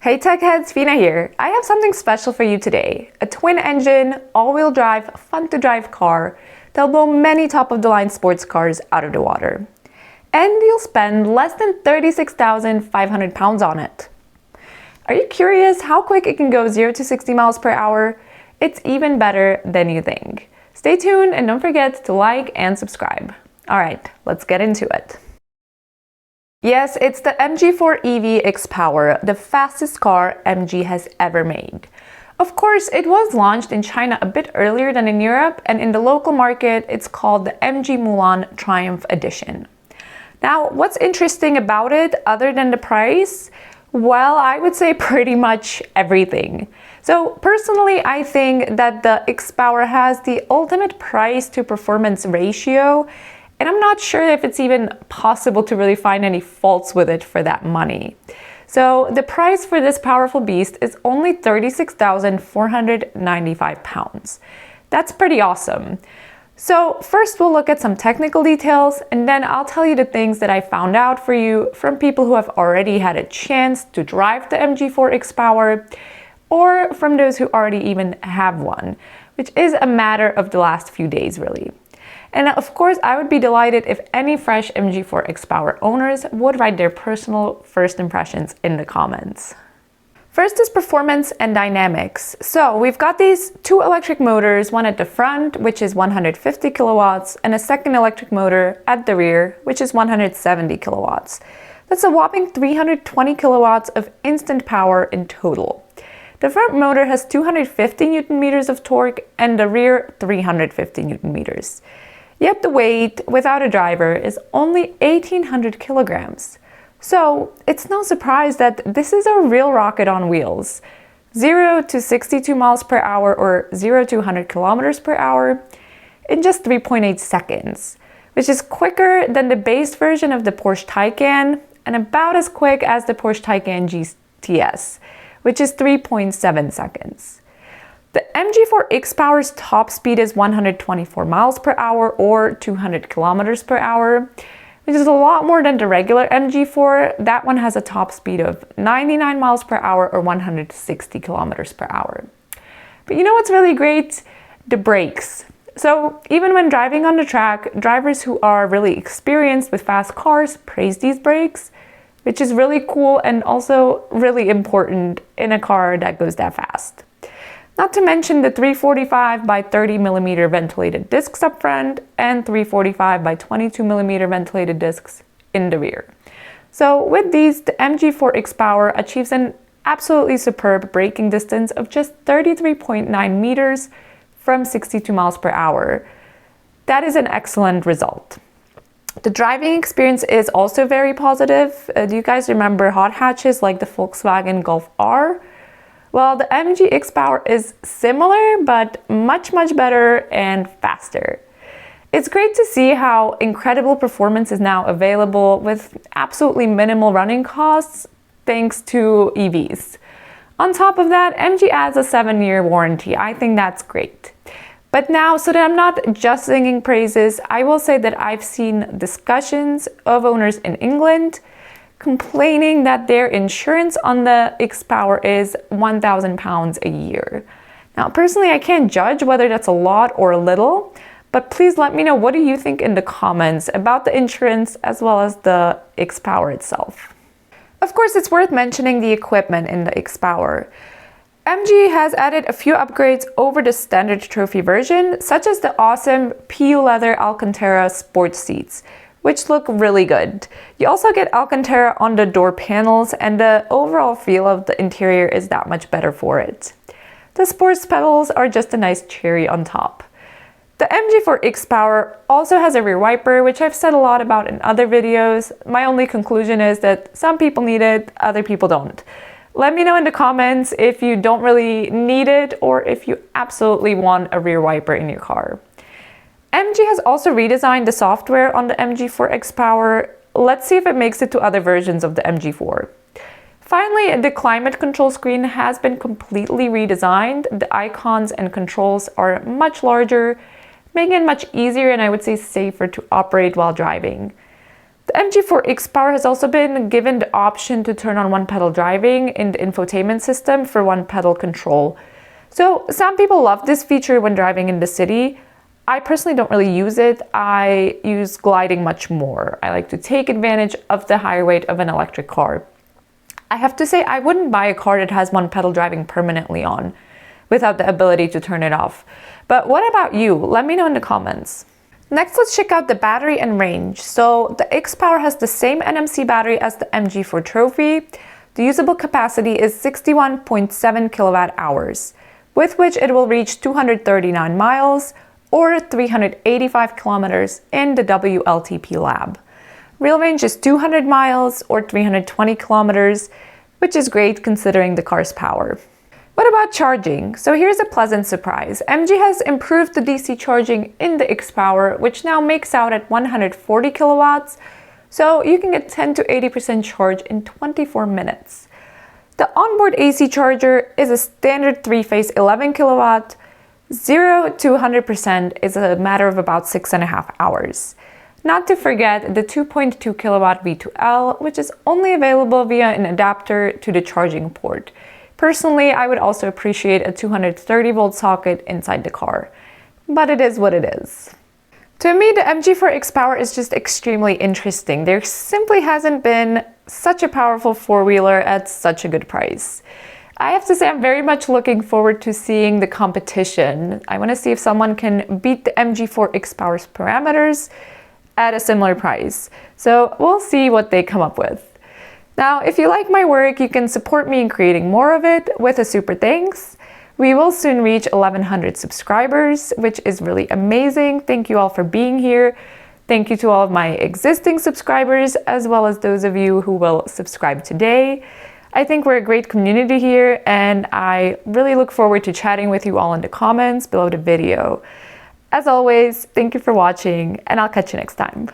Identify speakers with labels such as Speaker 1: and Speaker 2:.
Speaker 1: Hey tech heads, Fina here. I have something special for you today. A twin-engine, all-wheel drive, fun-to-drive car that'll blow many top-of-the-line sports cars out of the water. And you'll spend less than 36,500 pounds on it. Are you curious how quick it can go 0 to 60 miles per hour? It's even better than you think. Stay tuned and don't forget to like and subscribe. Alright, let's get into it. Yes, it's the MG4 EV XPOWER, the fastest car MG has ever made. Of course, it was launched in China a bit earlier than in Europe, and in the local market, it's called the MG Mulan Triumph Edition. Now, what's interesting about it, other than the price? Well, I would say pretty much everything. So personally, I think that the XPOWER has the ultimate price to performance ratio, and I'm not sure if it's even possible to really find any faults with it for that money. So the price for this powerful beast is only 36,495 pounds. That's pretty awesome. So first we'll look at some technical details, and then I'll tell you the things that I found out for you from people who have already had a chance to drive the MG4 XPOWER, or from those who already even have one, which is a matter of the last few days really. And of course, I would be delighted if any fresh MG4 XPOWER owners would write their personal first impressions in the comments. First is performance and dynamics. So we've got these two electric motors, one at the front, which is 150 kilowatts, and a second electric motor at the rear, which is 170 kilowatts. That's a whopping 320 kilowatts of instant power in total. The front motor has 250 Newton meters of torque and the rear 350 Newton meters. Yet the weight, without a driver, is only 1,800 kilograms. So it's no surprise that this is a real rocket on wheels. 0 to 62 miles per hour or 0 to 100 kilometers per hour in just 3.8 seconds, which is quicker than the base version of the Porsche Taycan and about as quick as the Porsche Taycan GTS, which is 3.7 seconds. The MG4 XPOWER's top speed is 124 miles per hour or 200 kilometers per hour, which is a lot more than the regular MG4. That one has a top speed of 99 miles per hour or 160 kilometers per hour. But you know what's really great? The brakes. So even when driving on the track, drivers who are really experienced with fast cars praise these brakes, which is really cool and also really important in a car that goes that fast. Not to mention the 345 by 30 millimeter ventilated discs up front and 345 by 22 millimeter ventilated discs in the rear. So with these, the MG4 XPOWER achieves an absolutely superb braking distance of just 33.9 meters from 62 miles per hour. That is an excellent result. The driving experience is also very positive. Do you guys remember hot hatches like the Volkswagen Golf R? Well, the MG XPOWER is similar, but much better and faster. It's great to see how incredible performance is now available with absolutely minimal running costs thanks to EVs. On top of that, MG adds a 7-year warranty. I think that's great. But now, so that I'm not just singing praises, I will say that I've seen discussions of owners in England complaining that their insurance on the XPOWER is £1,000 a year. Now, personally, I can't judge whether that's a lot or a little, but please let me know what do you think in the comments about the insurance as well as the XPOWER itself. Of course, it's worth mentioning the equipment in the XPOWER. MG has added a few upgrades over the standard trophy version, such as the awesome PU leather Alcantara sports seats, which look really good. You also get Alcantara on the door panels, and the overall feel of the interior is that much better for it. The sports pedals are just a nice cherry on top. The MG4 XPOWER also has a rear wiper, which I've said a lot about in other videos. My only conclusion is that some people need it, other people don't. Let me know in the comments if you don't really need it or if you absolutely want a rear wiper in your car. MG has also redesigned the software on the MG4 XPOWER. Let's see if it makes it to other versions of the MG4. Finally, the climate control screen has been completely redesigned. The icons and controls are much larger, making it much easier and I would say safer to operate while driving. The MG4 XPOWER has also been given the option to turn on one-pedal driving in the infotainment system for one-pedal control. So some people love this feature when driving in the city. I personally don't really use it. I use gliding much more. I like to take advantage of the higher weight of an electric car. I have to say, I wouldn't buy a car that has one-pedal driving permanently on without the ability to turn it off. But what about you? Let me know in the comments. Next, let's check out the battery and range. So the XPOWER has the same NMC battery as the MG4 Trophy. The usable capacity is 61.7 kilowatt hours, with which it will reach 239 miles or 385 kilometers in the WLTP lab. Real range is 200 miles or 320 kilometers, which is great considering the car's power. What about charging? So here's a pleasant surprise. MG has improved the DC charging in the XPOWER, which now makes out at 140 kilowatts. So you can get 10 to 80% charge in 24 minutes. The onboard AC charger is a standard 3-phase 11 kilowatt. 0 to 100% is a matter of about 6.5 hours. Not to forget the 2.2 kilowatt V2L, which is only available via an adapter to the charging port. Personally, I would also appreciate a 230 volt socket inside the car, but it is what it is. To me, the MG4 XPOWER is just extremely interesting. There simply hasn't been such a powerful four-wheeler at such a good price. I have to say I'm very much looking forward to seeing the competition. I want to see if someone can beat the MG4 XPOWER's parameters at a similar price. So we'll see what they come up with. Now, if you like my work, you can support me in creating more of it with a super thanks. We will soon reach 1,100 subscribers, which is really amazing. Thank you all for being here. Thank you to all of my existing subscribers, as well as those of you who will subscribe today. I think we're a great community here, and I really look forward to chatting with you all in the comments below the video. As always, thank you for watching, and I'll catch you next time.